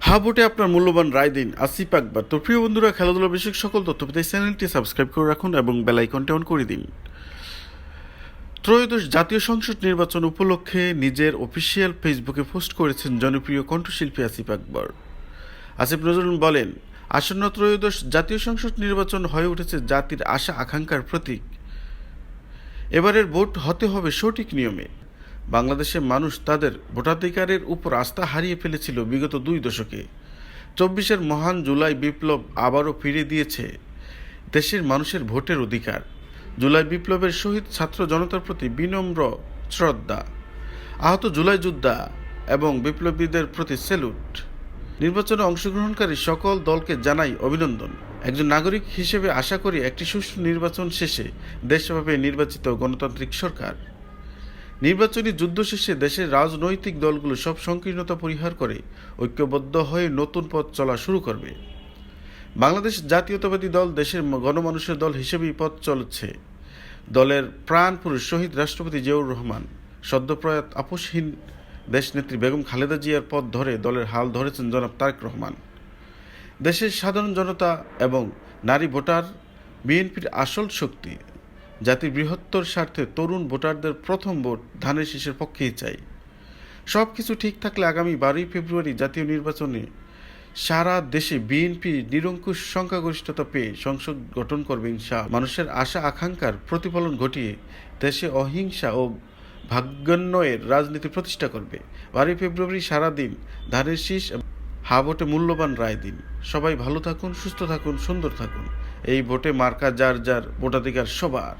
হা ভোটে আপনার মূল্যবান রায় দিন। আসিফ আকবর। তো প্রিয় বন্ধুরা, খেলাধুলা বিষয়ক সকল তথ্য পেতে চ্যানেলটি সাবস্ক্রাইব করে রাখুন এবং বেল আইকনটি অন করে দিন। ত্রয়োদশ জাতীয় সংসদ নির্বাচন উপলক্ষে নিজের অফিসিয়াল ফেসবুকে পোস্ট করেছেন জনপ্রিয় কণ্ঠশিল্পী আসিফ আকবর। আসিফ নজরুল বলেন, আসন্ন ত্রয়োদশ জাতীয় সংসদ নির্বাচন হয়ে উঠেছে জাতির আশা আকাঙ্ক্ষার প্রতীক। এবারের ভোট হতে হবে সঠিক নিয়মে। বাংলাদেশের মানুষ তাদের ভোটাধিকারের উপর আস্থা হারিয়ে ফেলেছিল বিগত 2 দশকে। 24-এর মহান জুলাই বিপ্লব আবারও ফিরে দিয়েছে দেশের মানুষের ভোটের অধিকার। জুলাই বিপ্লবের শহীদ ছাত্র জনতার প্রতি বিনম্র শ্রদ্ধা, আহত জুলাই যোদ্ধা এবং বিপ্লবীদের প্রতি স্যালুট। নির্বাচনে অংশগ্রহণকারী সকল দলকে জানাই অভিনন্দন। একজন নাগরিক হিসেবে আশা করি একটি সুষ্ঠু নির্বাচন শেষে দেশ পাবে নির্বাচিত গণতান্ত্রিক সরকার। নির্বাচনী যুদ্ধ শেষে দেশের রাজনৈতিক দলগুলো সব সংকীর্ণতা পরিহার করে ঐক্যবদ্ধ হয়ে নতুন পথ চলা শুরু করবে। বাংলাদেশ জাতীয়তাবাদী দল দেশের গণমানুষের দল হিসেবেই পথ চলছে। দলের প্রাণপুরুষ শহীদ রাষ্ট্রপতি জিয়াউর রহমান, সদ্যপ্রয়াত আপসহীন দেশনেত্রী বেগম খালেদা জিয়ার পথ ধরে দলের হাল ধরেছেন জনাব তারেক রহমান। দেশের সাধারণ জনতা এবং নারী ভোটার বিএনপির আসল শক্তি। জাতির বৃহত্তর স্বার্থে তরুণ ভোটারদের প্রথম ভোট ধানের শীষের পক্ষেই চাই। সব কিছু ঠিক থাকলে আগামী 12 ফেব্রুয়ারি জাতীয় নির্বাচনে সারা দেশে বিএনপি নিরঙ্কুশ সংখ্যাগরিষ্ঠতা পেয়ে সংসদ গঠন করবে ইনশাআল্লাহ। মানুষের আশা আকাঙ্ক্ষার প্রতিফলন ঘটিয়ে দেশে অহিংসা ও ভাগ্যান্বয়ের রাজনীতি প্রতিষ্ঠা করবে। 12 ফেব্রুয়ারি সারাদিন ধানের শীষ হা ভোটে মূল্যবান রায় দিন। সবাই ভালো থাকুন, সুস্থ থাকুন, সুন্দর থাকুন। এই ভোটে মার্কা যার যার ভোটাধিকার সবার।